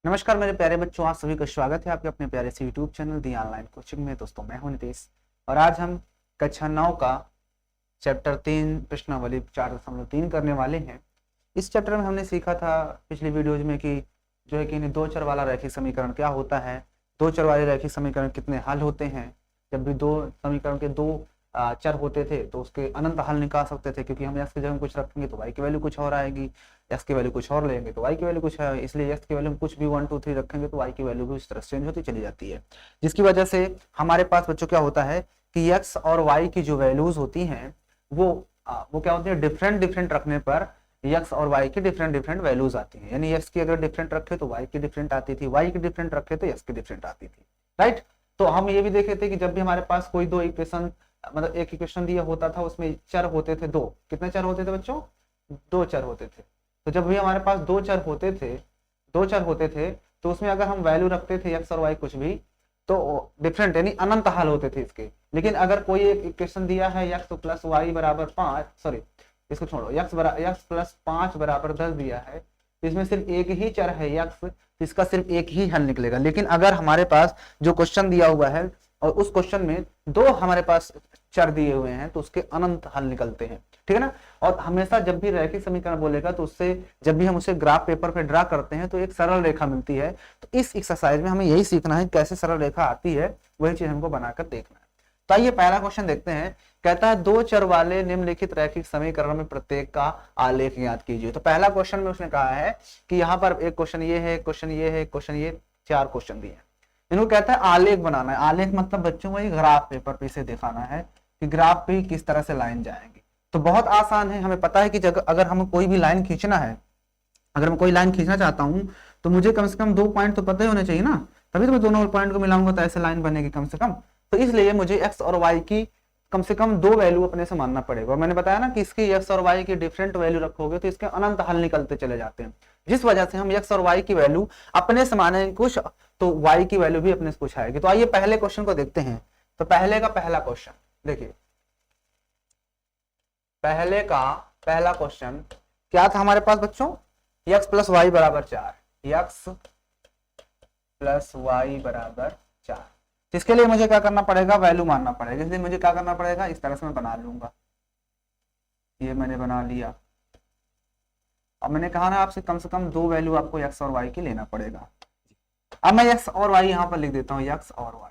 नमस्कार मेरे प्यारे बच्चों, आप सभी का स्वागत है आपके अपने प्यारे से यूट्यूब चैनल दी ऑनलाइन कोचिंग में। दोस्तों मैं हूं नितेश और आज हम कक्षा 9 का चैप्टर 3 प्रश्नावली 4.3 करने वाले हैं। इस चैप्टर में हमने सीखा था पिछली वीडियोज में कि जो है कि दो चर वाला रैखिक समीकरण क्या होता है, दो चर वाले रैखिक समीकरण कितने हल होते हैं। जब भी दो समीकरण के दो चर होते थे तो उसके अनंत हल निकाल सकते थे, क्योंकि हम एक्स की जगह कुछ रखेंगे तो वाई की वैल्यू कुछ और आएगी, एक्स की वैल्यू कुछ और लेंगे तो वाई की वैल्यू कुछ है, इसलिए एक्स की वैल्यू कुछ भी 1 2 3 रखेंगे तो वाई की वैल्यू भी उस तरह चेंज होती चली जाती है। जिसकी वजह से हमारे पास बच्चों क्या होता है कि एक्स और वाई की जो वैल्यूज होती हैं वो क्या होती है, डिफरेंट डिफरेंट रखने पर एक्स और वाई की डिफरेंट डिफरेंट वैल्यूज आती हैं। यानी एक्स की अगर डिफरेंट रखे तो वाई की डिफरेंट आती थी, वाई की डिफरेंट रखे तो एक्स की डिफरेंट आती थी। राइट। तो हम ये भी देखे थे कि जब भी हमारे पास कोई दो इक्वेशन, मतलब एक इक्वेशन दिया होता था उसमें चर होते थे दो। कितने चर होते थे बच्चों? दो चर होते थे। तो जब भी हमारे पास दो चर होते थे तो उसमें अगर हम वैल्यू रखते थे एक्स और वाई कुछ भी तो डिफरेंट यानी अनंत हल होते थे इसके। लेकिन अगर कोई एक इक्वेशन दिया है एक्स प्लस वाई बराबर 5, सॉरी इसको छोड़ो, एक्स प्लस 5 बराबर 10 दिया है तो इसमें सिर्फ एक ही चर है एक्स, तो इसका सिर्फ एक ही हल निकलेगा। लेकिन अगर हमारे पास जो क्वेश्चन दिया हुआ है और उस क्वेश्चन में दो हमारे पास चर दिए हुए हैं तो उसके अनंत हल निकलते हैं। ठीक है ना। और हमेशा जब भी रैखिक समीकरण बोलेगा तो उससे जब भी हम उसे ग्राफ पेपर पे ड्रा करते हैं तो एक सरल रेखा मिलती है। तो इस एक्सरसाइज में हमें यही सीखना है कैसे सरल रेखा आती है, वही चीज हमको बनाकर देखना है। तो आइए पहला क्वेश्चन देखते हैं। कहता है दो चर वाले निम्नलिखित रैखिक समीकरण में प्रत्येक का आलेख ज्ञात कीजिए। तो पहला क्वेश्चन में उसने कहा है कि यहाँ पर एक क्वेश्चन ये है, क्वेश्चन ये है, क्वेश्चन ये, चार क्वेश्चन दिए हैं। इनको कहता है आलेख बनाना है। आलेख मतलब बच्चों को ग्राफ पेपर पे इसे दिखाना है कि ग्राफ पे किस तरह से लाइन जाएंगी। तो बहुत आसान है, हमें पता है कि अगर हम कोई भी लाइन खींचना है, अगर मैं कोई लाइन खींचना चाहता हूं तो मुझे कम से कम दो पॉइंट तो पता ही होने चाहिए ना, तभी तो मैं दोनों पॉइंट को मिलाऊंगा तो ऐसे लाइन बनेगी कम से कम। तो इसलिए मुझे एक्स और वाई की कम से कम दो वैल्यू अपने से मानना पड़ेगा। और मैंने बताया ना कि इसकी एक्स और वाई की डिफरेंट वैल्यू रखोगे तो इसके अनंत हल निकलते चले जाते हैं, जिस वजह से हम एक्स और वाई की वैल्यू अपने से मानेंगे कुछ तो वाई की वैल्यू भी अपने से कुछ आएगी। तो आइए पहले क्वेश्चन को देखते हैं। तो पहले का पहला क्वेश्चन देखिए, पहले का पहला क्वेश्चन क्या था हमारे पास बच्चों? एक्स प्लस वाई बराबर 4, एक्स प्लस वाई बराबर 4। इसके लिए मुझे क्या करना पड़ेगा? वैल्यू मानना पड़ेगा। इसलिए मुझे क्या करना पड़ेगा? इस तरह से मैं बना लूंगा, ये मैंने बना लिया। अब मैंने कहा ना आपसे कम से कम दो वैल्यू आपको एक्स और वाई की लेना पड़ेगा। अब मैं एक्स और वाई यहां पर लिख देता हूं, एक्स और वाई।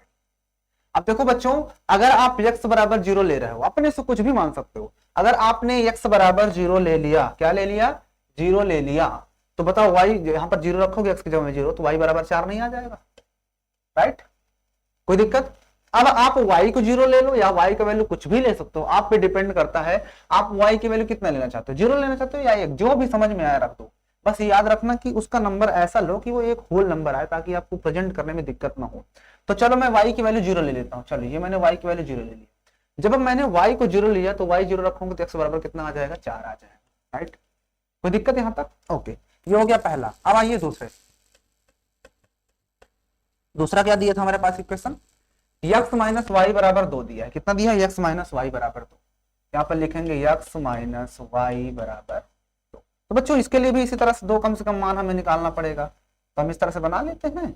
अब देखो बच्चों, अगर आप x बराबर 0 ले रहे हो, अपने से कुछ भी मान सकते हो। अगर आपने x बराबर 0 ले लिया, क्या ले लिया? 0 ले लिया, तो बताओ y यहां पर 0 रखोगे x की जगह में 0 तो y बराबर 4 नहीं आ जाएगा? राइट। कोई दिक्कत? अब आप y को 0 ले लो या y का वैल्यू कुछ भी ले सकते हो, आप पे डिपेंड करता है आप y की वैल्यू कितना लेना चाहते हो, 0 लेना चाहते हो या 1, जो भी समझ में आया रख दो। बस याद रखना कि उसका नंबर ऐसा लो कि वो एक होल नंबर आए, ताकि आपको प्रेजेंट करने में दिक्कत ना हो। तो चलो मैं y की वैल्यू 0 ले लेता हूँ। चलो ये मैंने y की वैल्यू 0 ले ली। जब मैंने y को 0 लिया तो y 0 रखूंगा तो x बराबर कितना आ जाएगा? 4 आ जाएगा। राइट। कोई दिक्कत यहां तक? ओके, ये हो गया पहला। अब आइए दूसरा क्या दिया था हमारे पास इक्वेशन? x माइनस वाई बराबर 2 दिया है। कितना दिया है? x माइनस वाई बराबर 2। यहाँ पर लिखेंगे x माइनस वाई बराबर 2। तो बच्चों इसके लिए भी इसी तरह से दो कम से कम मान हमें निकालना पड़ेगा। तो हम इस तरह से बना लेते हैं,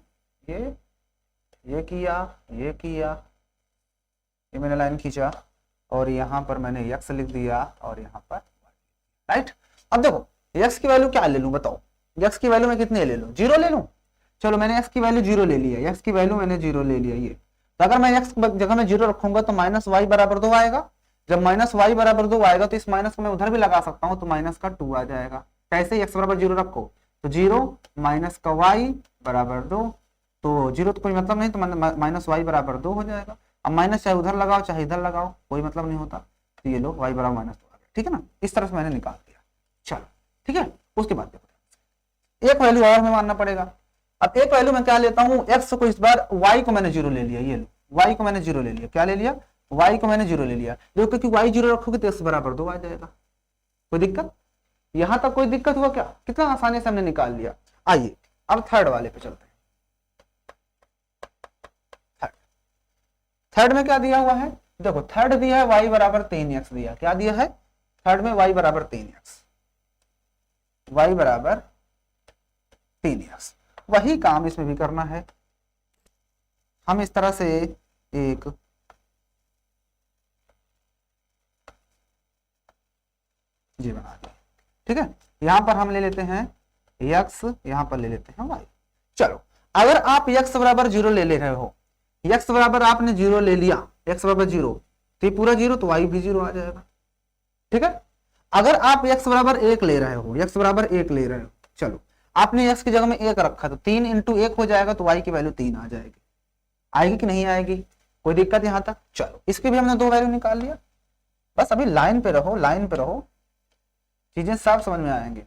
ये किया, ये किया, ये मैंने लाइन खींचा और यहाँ पर मैंने x लिख दिया और यहाँ पर राइट। अब देखो x की वैल्यू क्या ले लूं बताओ? x की वैल्यू मैं कितनी ले लूं? 0 ले लूं। चलो मैंने x की वैल्यू 0 ले लिया, x की वैल्यू मैंने 0 ले लिया। ये तो अगर मैं x जगह में 0 रखूंगा तो माइनस वाई बराबर 2 आएगा। जब माइनस वाई बराबर 2 आएगा तो इस माइनस को मैं उधर भी लगा सकता हूं, तो माइनस का 2 आ जाएगा। कैसे? x बराबर 0 रखो तो 0 माइनस का y बराबर 2, तो 0 तो कोई मतलब नहीं, तो माइनस वाई बराबर 2 हो जाएगा। अब माइनस चाहे उधर लगाओ चाहे इधर लगाओ, कोई मतलब नहीं होता। तो ये लो y बराबर माइनस 2 आ गया। ठीक है ना, इस तरह से मैंने निकाल दिया। चलो ठीक है। उसके बाद देखो एक वैल्यू और हमें मानना पड़ेगा। अब एक वैल्यू मैं क्या लेता हूं? x को इस बार y को मैंने 0 ले लिया। ये लो y को मैंने 0 ले लिया। क्या ले लिया? y को मैंने 0 ले लिया। देखो क्योंकि y 0 रखोगे तो x बराबर 2 आ जाएगा। कोई दिक्कत? यहां तक कोई दिक्कत हुआ क्या? कितना आसानी से हमने निकाल लिया। आइए अब थर्ड वाले पे चलते हैं। थर्ड में क्या दिया हुआ है? देखो थर्ड दिया है y बराबर 3x दिया। क्या दिया है? थर्ड में y बराबर 3x, y बराबर 3x। वही काम इसमें भी करना है। हम इस तरह से एक जी बना दें, ठीक है। यहां पर हम ले लेते हैं x, यहां पर ले लेते हैं y। चलो अगर आप x बराबर 0 ले रहे हो, x बराबर आपने 0 ले लिया, x बराबर 0 तो ये पूरा 0, तो y भी 0 आ जाएगा, ठीक है। अगर आप x बराबर 1 ले रहे हो, x बराबर 1 ले रहे हो, चलो आपने x की जगह में 1 रखा तो 3 इंटू 1 हो जाएगा, तो y की वैल्यू 3 आ जाएगी। आएगी कि नहीं आएगी, कोई दिक्कत यहां तक? चलो इसकी भी हमने 2 वैल्यू निकाल लिया। बस अभी लाइन पे रहो, लाइन पे रहो, चीजें साफ समझ में आएंगे।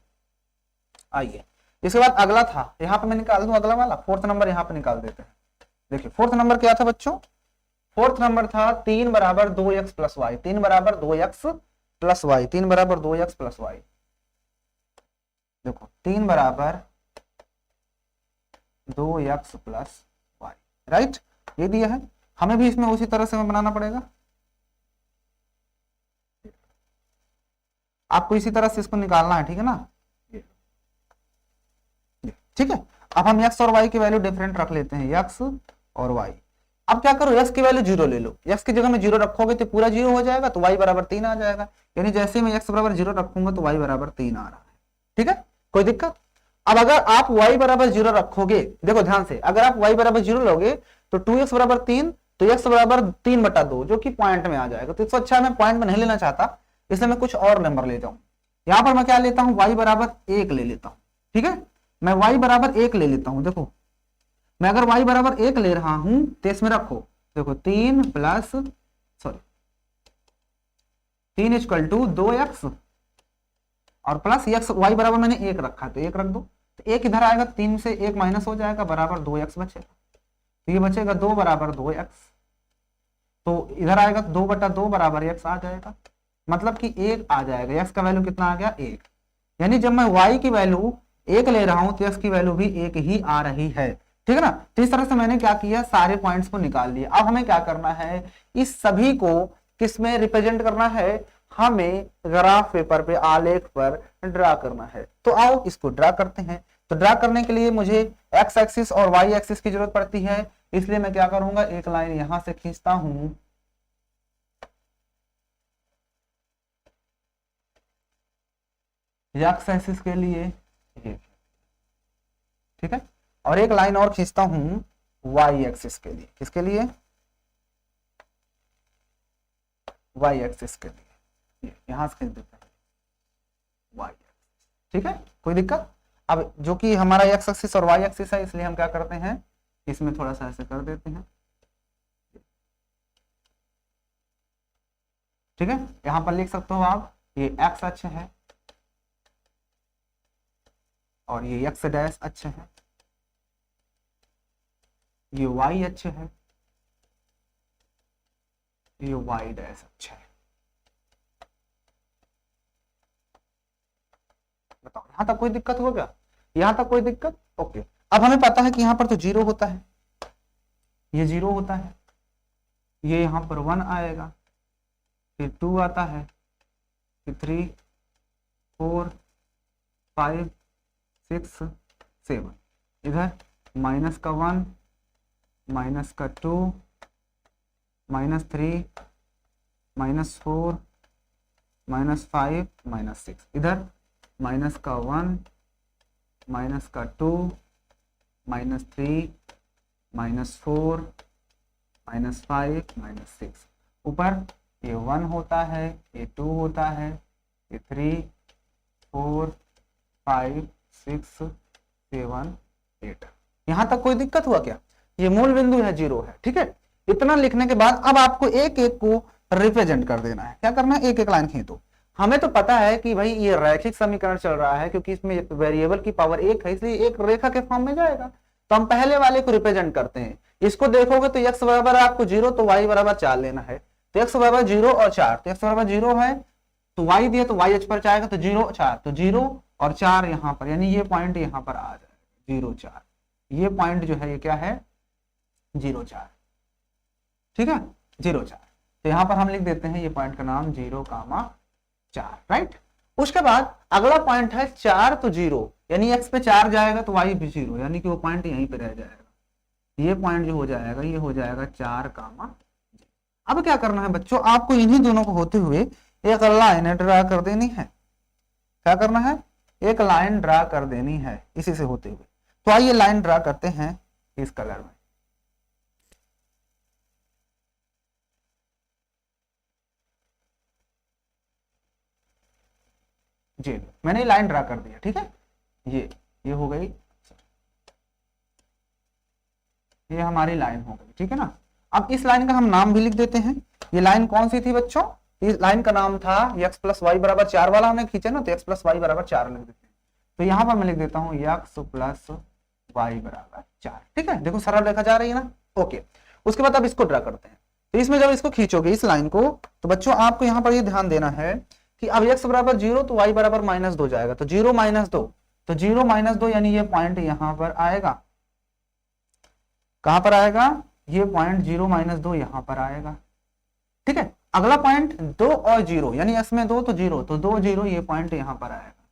आइए इसके बाद अगला था, यहाँ पे मैं निकाल दूं अगला वाला, 4th नंबर यहाँ पे निकाल देते हैं। देखिए 4th नंबर क्या था बच्चों? 4th नंबर था 3 बराबर 2x प्लस वाई, 3 बराबर 2x प्लस वाई, 3 बराबर 2x प्लस वाई। देखो 3 बराबर 2x प्लस वाई, राइट, ये दिया है। हमें भी इसमें उसी तरह से बनाना पड़ेगा, आपको इसी तरह से इसको निकालना है, ठीक है ना, ठीक है। अब हम x और y की वैल्यू डिफरेंट रख लेते हैं, x और y। अब क्या करो, x की वैल्यू 0 ले लो, x की जगह में 0 रखोगे तो पूरा 0 हो जाएगा, तो y बराबर 3 आ जाएगा। यानी जैसे मैं x बराबर 0 रखूंगा तो y बराबर 3 आ रहा है, ठीक है, कोई दिक्कत? अब अगर आप y बराबर 0 रखोगे, देखो ध्यान से, अगर आप y बराबर 0 लोगे तो 2x बराबर 3, तो x बराबर 3/2 जो कि पॉइंट में आ जाएगा। तो इससे अच्छा मैं पॉइंट में नहीं लेना चाहता, इसलिए मैं कुछ और नंबर ले जाऊं। यहां पर मैं क्या लेता हूं, y बराबर 1 ले लेता हूं, ठीक है। मैं y बराबर 1 ले लेता हूं। देखो मैं अगर y बराबर 1 ले रहा हूं तो इसमें रखो, देखो 3 इक्वल टू 2x और प्लस x, y बराबर मैंने 1 रखा है तो 1 रख दो, तो 1 इधर आएगा, 3 से 1 माइनस हो जाएगा, बराबर 2x बचेगा। तो ये बचेगा 2 बराबर 2x, तो इधर आएगा 2/2 बराबर x आ जाएगा, मतलब कि 1 आ जाएगा। x का वैल्यू कितना आ गया, 1। यानी जब मैं y की वैल्यू 1 ले रहा हूं तो x की वैल्यू भी 1 ही आ रही है, ठीक है ना। तो इस तरह से मैंने क्या किया, सारे पॉइंट्स को निकाल लिया। अब हमें क्या करना है, इस सभी को किस में रिप्रेजेंट करना है, हमें ग्राफ पेपर पे, आलेख पर ड्रा करना है। तो आओ इसको ड्रा करते हैं। तो ड्रा करने के लिए मुझे x एक्सिस और y एक्सिस की जरूरत पड़ती है, इसलिए मैं क्या करूंगा, एक लाइन यहां से खींचता हूं, x एक्सिस के लिए, ठीक है, और एक लाइन और खींचता हूं y एक्सिस के लिए। किसके लिए, y एक्सिस के लिए, यहां से खींच देते हैं y, ठीक है, कोई दिक्कत? अब जो कि हमारा x एक्सिस और y एक्सिस है, इसलिए हम क्या करते हैं, इसमें थोड़ा सा ऐसे कर देते हैं, ठीक है। यहां पर लिख सकते हो आप, ये x अक्ष है और ये x डैश अक्ष है, ये y अक्ष है, ये y डैश अक्ष है। बताओ यहां तक कोई दिक्कत हो गया, यहां तक कोई दिक्कत? ओके। अब हमें पता है कि यहां पर तो 0 होता है, ये 0 होता है, ये यहां पर 1 आएगा, फिर 2 आता है, फिर 3 4 5 6 7, इधर माइनस का 1, माइनस का 2, -3, -4, -5, -6, इधर माइनस का 1, माइनस का 2, -3, -4, -5, -6, ऊपर ये 1 होता है, ये 2 होता है, ये 3 4 5 6 7 8। यहां तक कोई दिक्कत हुआ क्या? ये मूल बिंदु है, 0 है, ठीक है। इतना लिखने के बाद अब आपको एक एक को रिप्रेजेंट कर देना है। क्या करना है, एक एक लाइन खींचो। हमें तो पता है कि भाई ये रैखिक समीकरण चल रहा है, क्योंकि इसमें वेरिएबल की पावर 1 है, इसलिए एक रेखा के फॉर्म में जाएगा। तो हम पहले वाले को रिप्रेजेंट करते हैं। इसको देखोगे तो x बराबर आपको 0, तो y बराबर 4 लेना है। तो x बराबर 0 और 4, तो x बराबर 0 है तो y दिया, तो y h पर जाएगा, तो 0 4, तो 0 और 4 यहाँ पर, यानी ये पॉइंट यहाँ पर आ जाएगा 0 4। ये पॉइंट जो है ये क्या है, 0 4, ठीक है, 0 4। तो यहाँ पर हम लिख देते हैं ये पॉइंट का नाम 0, 4, राइट। उसके बाद अगला पॉइंट है 4 तो 0, यानी x पे 4 जाएगा तो y भी 0, यानी कि वो पॉइंट यहीं पे रह जाएगा। ये पॉइंट जो हो जाएगा ये हो जाएगा 4, अब क्या करना है बच्चों, आपको इन्हीं दोनों को होते हुए एक लाइन ड्रा कर देनी है। क्या करना है, एक लाइन ड्रा कर देनी है इसी से होते हुए। तो आइए लाइन ड्रा करते हैं इस कलर में। जी मैंने लाइन ड्रा कर दिया, ठीक है। ये हो गई, ये हमारी लाइन हो गई, ठीक है ना। अब इस लाइन का हम नाम भी लिख देते हैं। ये लाइन कौन सी थी बच्चों, इस लाइन का नाम था x प्लस वाई बराबर 4 वाला, हमने खींचा ना, तो x प्लस वाई बराबर 4 लिख देते हैं। तो यहाँ पर मैं लिख देता हूँ x प्लस वाई बराबर 4, ठीक है। देखो सरल रेखा जा रही है ना, ओके। उसके बाद अब इसको ड्रा करते हैं। तो इसमें जब इसको खींचोगे इस लाइन को, तो बच्चों आपको यहाँ पर ये ध्यान देना है कि अब x बराबर 0 तो y बराबर -2 जाएगा, तो 0 -2, तो 0 -2 यानी ये पॉइंट यहाँ पर आएगा। कहां पर आएगा, ये पॉइंट 0 -2 यहां पर आएगा, ठीक है। अगला पॉइंट 2 और 0, यानी s में 2 तो 0, तो 2 0 ये पॉइंट यहां पर आएगा,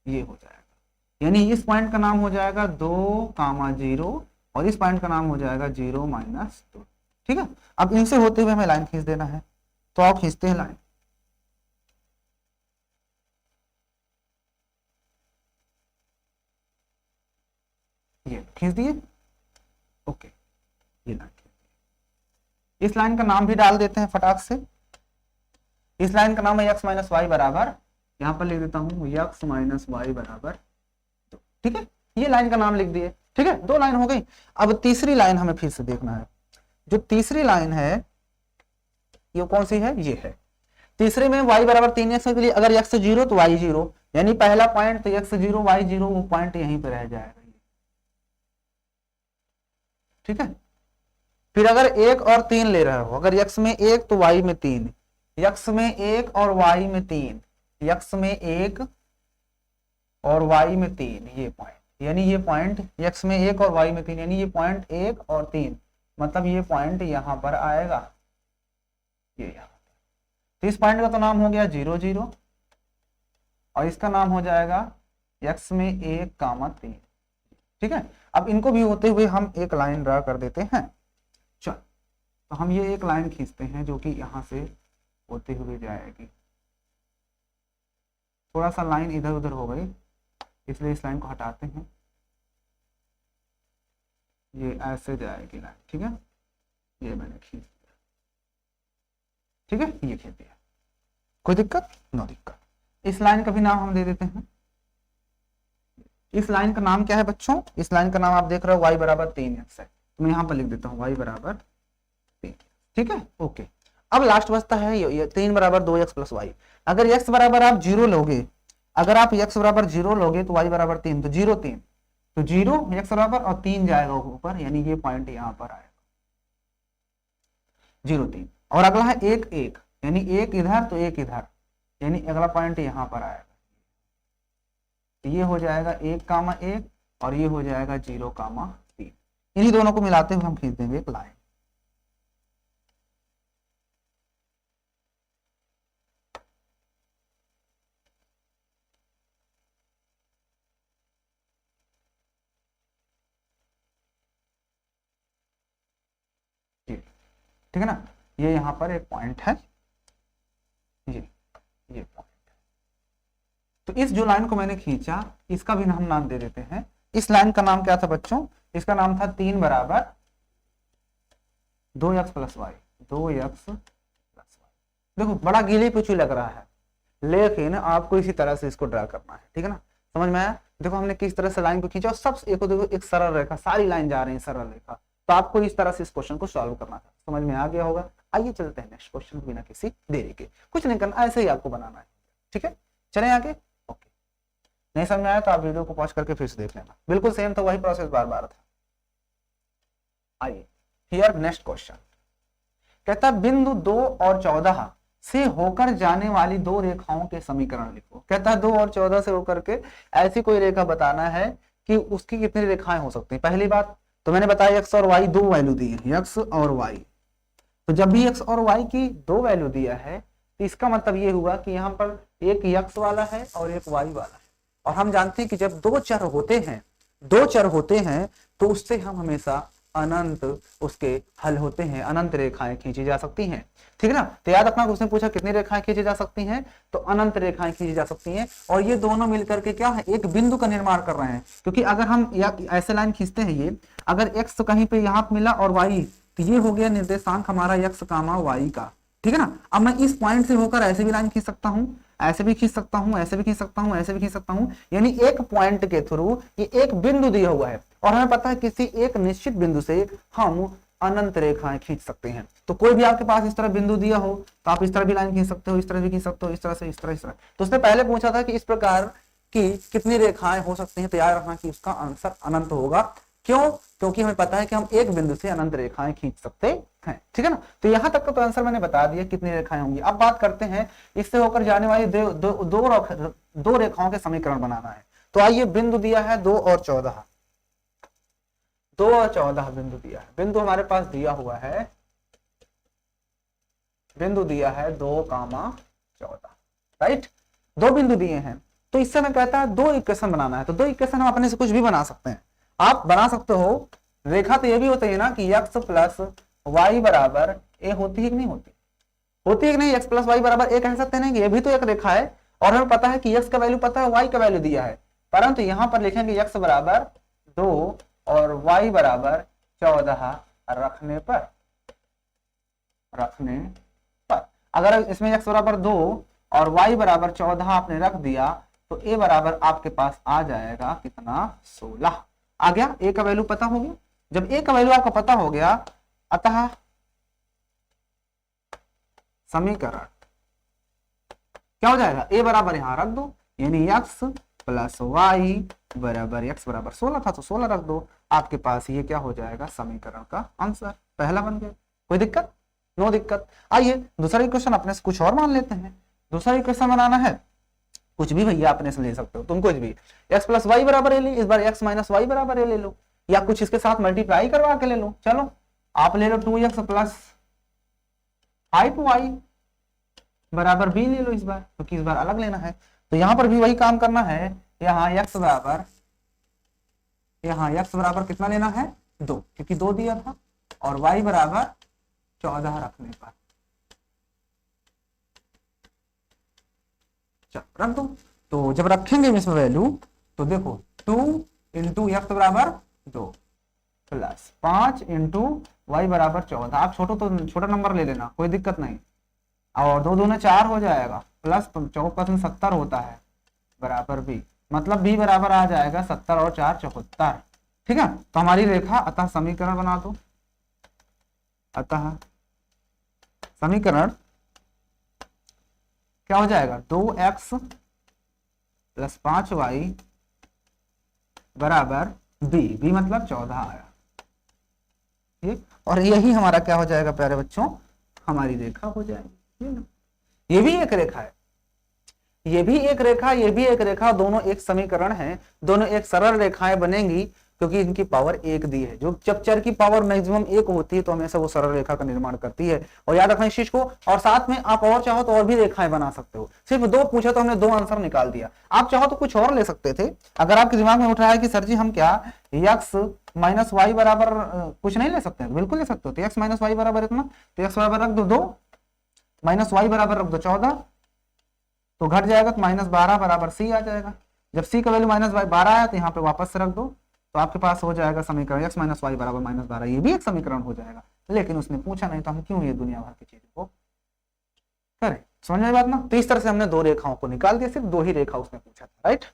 ये हो जाएगा। यानी इस पॉइंट का नाम हो जाएगा 2, 0 और इस पॉइंट का नाम हो जाएगा 0 -2, ठीक है। अब इनसे होते हुए हमें लाइन खींच देना है, तो आप खींचते हैं लाइन। ये खींच दिए, ओके। ये लाइन, इस लाइन का नाम भी डाल देते हैं फटाक से। इस लाइन का नाम है x माइनस वाई बराबर, यहां पर लिख देता हूं x माइनस वाई बराबर 2, ठीक है। ये लाइन का नाम लिख दिए, ठीक है। 2 लाइन हो गई। अब तीसरी लाइन हमें फिर से देखना है। जो तीसरी लाइन है ये कौन सी है, ये है। तीसरे में y बराबर 3x के लिए अगर x 0 तो y 0, यानी पहला पॉइंट तो x 0 y 0, वो पॉइंट यहीं पे रह जाएगा, ठीक है। फिर अगर 1 और 3 ले रहे हो, अगर x में 1 तो y में 3, x में 1 और y में 3, x में 1 और y में 3, ये पॉइंट, यानी ये पॉइंट x में 1 और y में 3, यानी ये पॉइंट 1 और 3, मतलब ये पॉइंट यहां पर आएगा, ये यहां। तो इस पॉइंट का तो नाम हो गया 0 0 और इसका नाम हो जाएगा x में 1, 3, ठीक है। अब इनको भी होते हुए हम एक लाइन ड्रा कर देते हैं। चल, तो हम ये एक लाइन खींचते हैं जो कि यहां से होते हुए जाएगी। थोड़ा सा लाइन इधर उधर हो गई, इसलिए इस लाइन को हटाते हैं। ये ऐसे जाएगी लाइन, ठीक है। ये मैंने खींच दिया, ठीक है। ये खींच दिया, कोई दिक्कत, नो दिक्कत। इस लाइन का भी नाम हम दे देते हैं। इस लाइन का नाम क्या है बच्चों, इस लाइन का नाम आप देख रहे हो y बराबर 3x है, तो मैं यहाँ पर लिख देता हूँ y बराबर 3, ठीक है, ओके। अब लास्ट बचता है ये 3 बराबर 2x प्लस वाई। अगर x बराबर आप 0 लोगे, अगर आप x बराबर 0 लोगे तो y बराबर 3, तो 0 3, तो 0 x बराबर और 3 जाएगा ऊपर, यानी ये पॉइंट यहाँ पर आएगा 0 3। और अगला है 1 1, यानी 1 इधर तो 1 इधर, यानी अगला पॉइंट यहाँ पर आएगा। तो ये हो जाएगा 1, 1 और ये हो जाएगा 0, 3। इन्हीं दोनों को मिलाते हुए हम खींच देंगे एक लाइन। ठीक है ना, ये यहाँ पर एक पॉइंट है, ये पॉइंट। तो इस जो लाइन को मैंने खींचा, इसका भी हम नाम दे देते हैं। इस लाइन का नाम क्या था बच्चों, इसका नाम था 3 बराबर 2x plus Y, 2x plus Y. देखो बड़ा गीले पिछू लग रहा है, लेकिन आपको इसी तरह से इसको ड्रा करना है, ठीक है ना। समझ में आया, देखो हमने किस तरह से लाइन को खींचा, सब एक देखो एक सरल रेखा, सारी लाइन जा रही है सरल रेखा। तो आपको इस तरह से इस क्वेश्चन को सॉल्व करना था। समझ में आ गया होगा। आइए चलते हैं नेक्स्ट क्वेश्चन, बिना किसी देरी के। कुछ नहीं करना, ऐसे ही आपको बनाना है, ठीक है। चलें आगे, ओके। नहीं समझ में आया तो आप वीडियो को पॉज करके फिर से देख लेना, बिल्कुल सेम था, वही प्रोसेस बार बार था। आइए हियर नेक्स्ट क्वेश्चन कहता है बिंदु 2 और 14 से होकर जाने वाली दो रेखाओं के समीकरण लिखो। कहता है 2 और 14 से होकर के ऐसी कोई रेखा बताना है कि उसकी कितनी रेखाएं हो सकती हैं। पहली बात तो मैंने बताया x और y दो वैल्यू दी है, x और y। तो जब भी x और y की दो वैल्यू दिया है तो इसका मतलब ये हुआ कि यहाँ पर एक x वाला है और एक y वाला है, और हम जानते हैं कि जब दो चर होते हैं तो उससे हम हमेशा अनंत उसके हल होते हैं, अनंत रेखाएं खींची जा सकती हैं। ठीक है ना। तो याद रखना उसने पूछा कितनी रेखाएं खींची जा सकती हैं, तो अनंत रेखाएं खींची जा सकती हैं। और ये दोनों मिलकर के क्या है, एक बिंदु का निर्माण कर रहे हैं। क्योंकि अगर हम ऐसे लाइन खींचते हैं, ये अगर x कहीं पे यहाँ मिला और y, तो ये हो गया निर्देशांक हमारा x, y का। ठीक है ना। अब मैं इस पॉइंट से होकर ऐसे भी लाइन खींच सकता हूँ, ऐसे भी खींच सकता हूं, ऐसे भी खींच सकता हूं, ऐसे भी खींच सकता हूं। यानी एक पॉइंट के थ्रू ये एक बिंदु दिया हुआ है और हमें पता है किसी एक निश्चित बिंदु से हम अनंत रेखाएं खींच सकते हैं। तो कोई भी आपके पास इस तरह बिंदु दिया हो तो आप इस तरह भी लाइन खींच सकते हो, इस तरह भी खींच सकते हो, इस तरह से, इस तरह। तो उसने पहले पूछा था कि इस प्रकार की कितनी रेखाएं हो सकती हैं, तो याद रखना कि उसका आंसर अनंत होगा। क्यों? क्योंकि हमें पता है कि हम एक बिंदु से अनंत रेखाएं खींच सकते हैं। ठीक है ना। तो यहां तक का तो आंसर मैंने बता दिया कितनी रेखाएं होंगी। अब बात करते हैं इससे होकर जाने वाली दो रेखाओं के समीकरण बनाना है। तो आइए, बिंदु दिया है 2 और 14, 2 और 14 बिंदु दिया है। बिंदु हमारे पास दिया हुआ है, बिंदु दिया है 2, 14, राइट। दो बिंदु दिए हैं। तो इससे मैं कहता है दो इक्वेशन बनाना है। तो दो इक्वेशन हम अपने से कुछ भी बना सकते हैं। आप बना सकते हो, रेखा तो ये भी होती है ना कि x प्लस वाई बराबर ए होती है कि नहीं होती, होती है कि नहीं। x प्लस वाई बराबर ए कह सकते हैं कि ये भी तो एक रेखा है और हमें पता है कि x का वैल्यू पता है, y का वैल्यू दिया है। परंतु यहां पर लिखेंगे x बराबर 2 और y बराबर 14 रखने पर अगर इसमें x बराबर 2 और y बराबर 14 आपने रख दिया तो a बराबर आपके पास आ जाएगा कितना, 16 आ गया। a का वैल्यू पता हो गया। जब a का वैल्यू आपको पता हो गया, अतः समीकरण क्या हो जाएगा, a बराबर यहां रख दो, यानी x प्लस वाई बराबर x बराबर 16 था तो 16 रख दो। आपके पास ये क्या हो जाएगा, समीकरण का आंसर पहला बन गया। कोई दिक्कत? नो दिक्कत। आइए दूसरा इक्वेशन अपने से कुछ और मान लेते हैं। दूसरा इक्वेशन बनाना है, कुछ भी भैया अपने से ले सकते हो तुम, कुछ भी। x प्लस वाई बराबर ए ले, इस बार x माइनस वाई बराबर ए ले लो, या कुछ इसके साथ मल्टीप्लाई करवा के ले लो। चलो आप ले लो 2x प्लस 5y बराबर b ले लो इस बार, क्योंकि इस बार अलग लेना है। तो यहां पर भी वही काम करना है। यहाँ x बराबर कितना लेना है, 2, क्योंकि 2 दिया था, और y बराबर 14 रखने पर रख दो। तो जब रखेंगे इसमें वैल्यू तो देखो 2 इंटू एक्स बराबर 2 प्लस 5 इंटू वाई बराबर 14। आप छोटा नंबर ले लेना, कोई दिक्कत नहीं। और 2 दूने 4 हो जाएगा, प्लस 4 70 होता है बराबर b, मतलब b बराबर आ जाएगा 70 और 4 74। ठीक है। तो हमारी रेखा, अतः समीकरण बना दो। अतः समीकरण क्या हो जाएगा, 2x प्लस 5y बराबर b मतलब 14 आया। ठीक। और यही हमारा क्या हो जाएगा प्यारे बच्चों, हमारी रेखा हो जाएगी। ये भी एक रेखा है, ये भी एक रेखा, ये भी एक रेखा, दोनों एक समीकरण है, दोनों एक सरल रेखाएं बनेंगी क्योंकि इनकी पावर 1 दी है। जो जब चर की पावर मैक्सिमम 1 होती है तो हमेशा वो सरल रेखा का निर्माण करती है। और याद रखना इस चीज को। और साथ में आप और चाहो तो और भी रेखाएं बना सकते हो। सिर्फ 2 पूछा तो हमने 2 आंसर निकाल दिया। आप चाहो तो कुछ और ले सकते थे। अगर आपके दिमाग में उठ रहा है कि सर जी हम क्या x माइनस वाई बराबर कुछ नहीं ले सकते, बिल्कुल ले सकते हो। तो x माइनस वाई बराबर इतना, तो x बराबर रख दो 2, माइनस वाई बराबर रख दो 14, तो घट जाएगा तो -12 बराबर c आ जाएगा। जब c का वैल्यू -12 आया तो यहाँ पे वापस से रख दो, तो आपके पास हो जाएगा समीकरण x माइनस वाई बराबर -12। ये भी एक समीकरण हो जाएगा, लेकिन उसने पूछा नहीं तो हम क्यों ये दुनिया भर की चीजों को करें। समझ में बात ना। तो इस तरह से हमने 2 रेखाओं को निकाल दिया, सिर्फ 2 ही रेखा उसने पूछा था। राइट,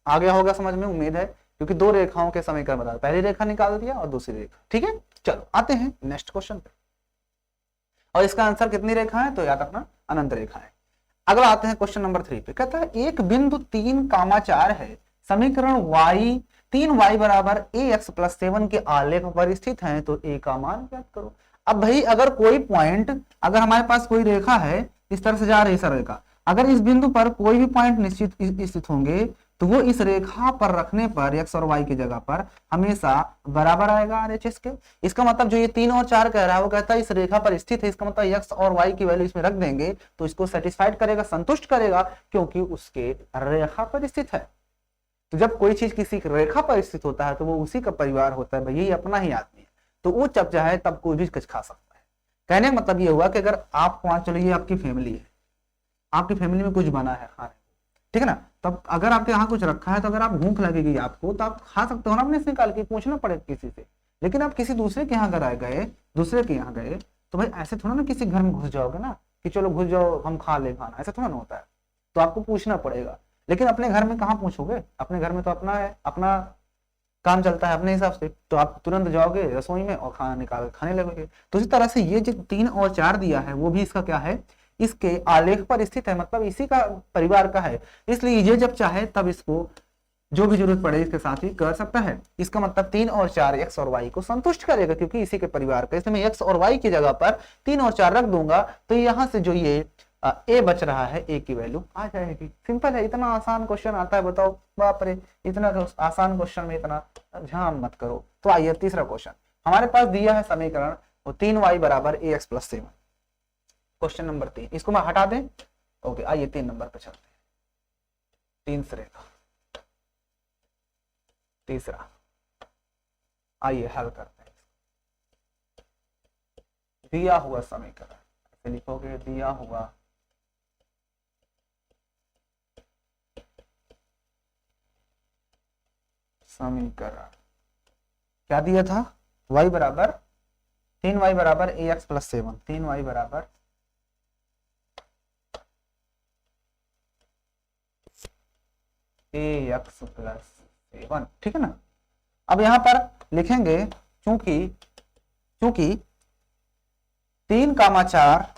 आ गया होगा समझ में, उम्मीद है, क्योंकि 2 रेखाओं के समीकरण बता, पहली रेखा निकाल दिया और दूसरी रेखा। ठीक है, चलो आते हैं नेक्स्ट क्वेश्चन पे। और इसका आंसर कितनी रेखा है, तो याद रखना अनंत रेखा है। अगला आते हैं क्वेश्चन नंबर 3 पे। कहता है एक बिंदु 3,4 है, समीकरण y 3y बराबर ax प्लस 7 के आलेख पर स्थित है, तो a का मान ज्ञात करो। अब भाई अगर कोई पॉइंट, अगर हमारे पास कोई रेखा है इस तरह से जा रही है रेखा, अगर इस बिंदु पर कोई भी पॉइंट निश्चित स्थित होंगे तो वो इस रेखा पर रखने पर x और y की जगह पर हमेशा बराबर आएगा RHS के। इसका मतलब जो ये 3 और 4 कह रहा है वो कहता है इस रेखा पर स्थित है, इसका मतलब x और y की वैल्यू इसमें रख देंगे तो इसको सेटिस्फाइड करेगा, संतुष्ट करेगा, क्योंकि उसके रेखा पर स्थित है। तो जब कोई चीज किसी रेखा पर स्थित होता है तो वो उसी का परिवार होता है, भाई यही अपना ही आदमी है, तो वो जब चाहे तब कोई भी कुछ खा सकता है। कहने का मतलब ये हुआ कि अगर आप मान चलो ये आपकी फैमिली है, आपकी फैमिली में कुछ बना है खाने, ठीक है ना, तब अगर आपके यहाँ कुछ रखा है तो अगर आप भूख लगेगी आपको तो आप खा सकते हो ना अपने से निकाल के, पूछना पड़ेगा किसी से। लेकिन आप किसी दूसरे के यहाँ अगर गए, दूसरे के यहाँ गए तो भाई ऐसे थोड़ा ना किसी घर में घुस जाओगे ना कि चलो घुस जाओ हम खा ले खाना, ऐसा थोड़ा ना होता है, तो आपको पूछना पड़ेगा। लेकिन अपने घर में कहाँ पूछोगे, अपने घर में तो अपना है, अपना काम चलता है अपने हिसाब से, तो आप तुरंत जाओगे रसोई में और खाना निकाल खाने लगोगे। तो इसी तरह से ये जो 3 और 4 दिया है वो भी इसका क्या है, इसके आलेख पर स्थित है, मतलब इसी का परिवार का है, इसलिए ये जब चाहे तब इसको जो भी जरूरत पड़े इसके साथ ही कर सकता है। इसका मतलब 3 और 4 एक्स और वाई को संतुष्ट करेगा क्योंकि इसी के परिवार का, इसमें एक्स और वाई की जगह पर 3 और 4 रख दूंगा तो यहाँ से जो ये ए बच रहा है, ए की वैल्यू आ जाएगी। सिंपल है, इतना आसान क्वेश्चन आता है, बताओ बाप रे, इतना आसान क्वेश्चन में इतना ध्यान मत करो। तो आइए तीसरा क्वेश्चन हमारे पास दिया है समीकरण 3y बराबर ए एक्स प्लस 7, क्वेश्चन नंबर 3, इसको मैं हटा दें। ओके, आइए 3 नंबर पे चलते हैं, 3 से रहेगा तीसरा, आइए हल करते हैं। दिया हुआ समीकरण ऐसे लिखोगे, दिया हुआ समीकरण क्या दिया था, y बराबर 3y बराबर ए एक्स प्लस 7, 3y बराबर ए एक्स प्लस 7, ठीक है ना। अब यहां पर लिखेंगे चूंकि 3 कामा 4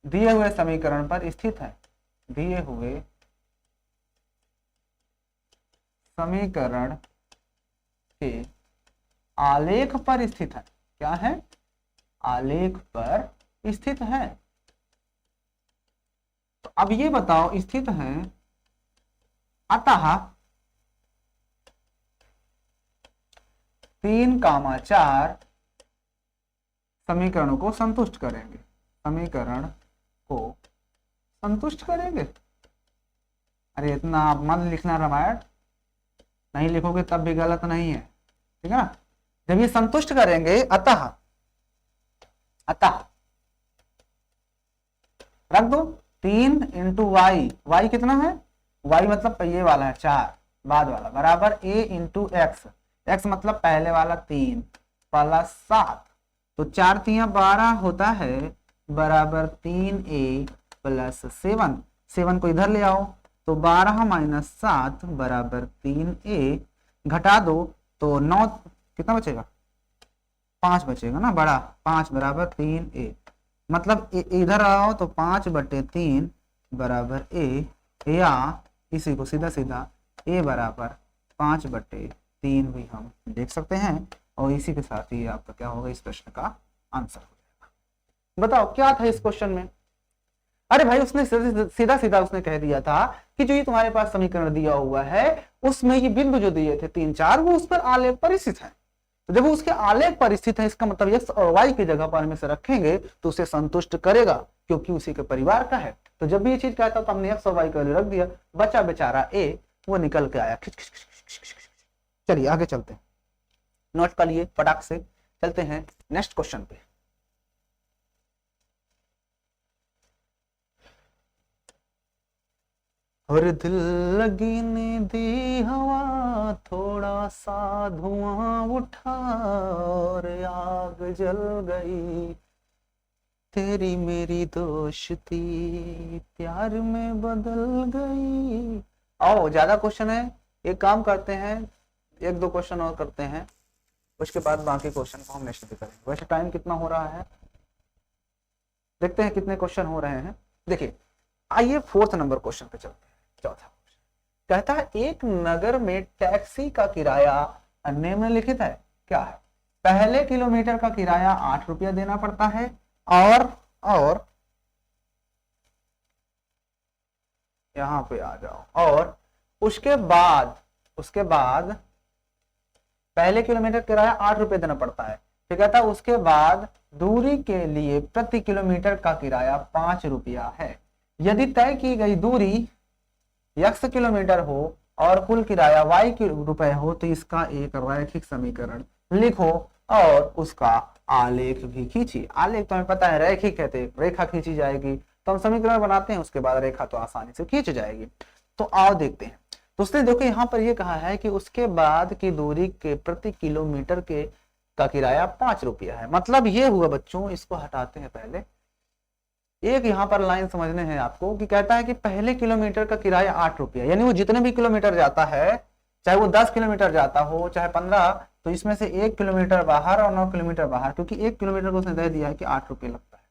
दिए हुए समीकरण पर स्थित है, दिए हुए समीकरण के आलेख पर स्थित है, क्या है, आलेख पर स्थित है। तो अब ये बताओ स्थित है, अतः 3 कामा 4 समीकरणों को संतुष्ट करेंगे, समीकरण को संतुष्ट करेंगे। अरे इतना आप मत लिखना रामायण, नहीं लिखोगे तब भी गलत नहीं है, ठीक है ना। जब ये संतुष्ट करेंगे अतः रख दो 3 इंटू वाई, वाई कितना है, वाई मतलब ये वाला है 4 बाद वाला, बराबर ए इंटू एक्स, एक्स मतलब पहले वाला 3 प्लस 7, तो 4 3 12 होता है, बराबर 3a प्लस 7, 7 को इधर ले आओ तो 12 माइनस 7 बराबर 3a, घटा दो तो 9 कितना बचेगा, 5 बचेगा ना, बड़ा 5 बराबर 3a, मतलब इधर आओ तो 5/3 बराबर a, या इसी को सीधा सीधा a बराबर 5/3 भी हम देख सकते हैं, और इसी के साथ ही आपका क्या होगा, इस प्रश्न का आंसर हो जाएगा। बताओ क्या था इस क्वेश्चन में, अरे भाई उसने सीधा सीधा उसने कह दिया था कि जो ये तुम्हारे पास समीकरण दिया हुआ है उसमें ये बिंदु जो दिए थे 3 4 वो उस पर आलेख पर स्थित है, तो जब वो उसके आलेख पर स्थित है इसका मतलब x और y की जगह पर में से रखेंगे तो उसे संतुष्ट करेगा क्योंकि उसी के परिवार का है। तो जब भी ये चीज कहता तो हमने x और y का रख दिया, बचा बेचारा a, वो निकल के आया। चलिए आगे चलते हैं, नोट कर लिए फटाक से, चलते हैं नेक्स्ट क्वेश्चन पे। और दिल लगने दी हवा, थोड़ा सा धुआं उठा और आग जल गई, तेरी मेरी दोस्ती प्यार में बदल गई। आओ ज्यादा क्वेश्चन है, एक काम करते हैं, 1 2 क्वेश्चन और करते हैं, उसके बाद बाकी क्वेश्चन को हम नेक्स्ट पे करेंगे। वैसे टाइम कितना हो रहा है, देखते हैं कितने क्वेश्चन हो रहे हैं। देखिए आइए 4th नंबर क्वेश्चन पे चलते हैं। चौथा कहता है एक नगर में टैक्सी का किराया निम्नलिखित है, क्या है, पहले किलोमीटर का किराया 8 रुपया देना पड़ता है, और यहां पे आ जाओ, और उसके बाद पहले किलोमीटर किराया 8 रुपये देना पड़ता है, फिर कहता है उसके बाद दूरी के लिए प्रति किलोमीटर का किराया 5 रुपया है। यदि तय की गई दूरी x किलोमीटर हो और कुल किराया y रुपए हो तो इसका एक रैखिक समीकरण लिखो और उसका आलेख भी खींचिए। आलेख तो हमें पता है रैखिक कहते हैं, रेखा खींची जाएगी तो हम समीकरण बनाते हैं, उसके बाद रेखा तो आसानी से खींच जाएगी। तो आओ देखते हैं। तो उसने देखो यहाँ पर ये कहा है कि उसके बाद की दूरी के प्रति किलोमीटर के का किराया 5 रुपया है। मतलब ये हुआ बच्चों, इसको हटाते हैं पहले। एक यहाँ पर लाइन समझने हैं आपको कि कहता है कि पहले किलोमीटर का किराया 8 रुपया, यानी वो जितने भी किलोमीटर जाता है, चाहे वो 10 किलोमीटर जाता हो चाहे 15, तो इसमें से 1 किलोमीटर बाहर और 9 किलोमीटर बाहर, क्योंकि 1 किलोमीटर को उसने दे दिया है कि 8 रुपये लगता है।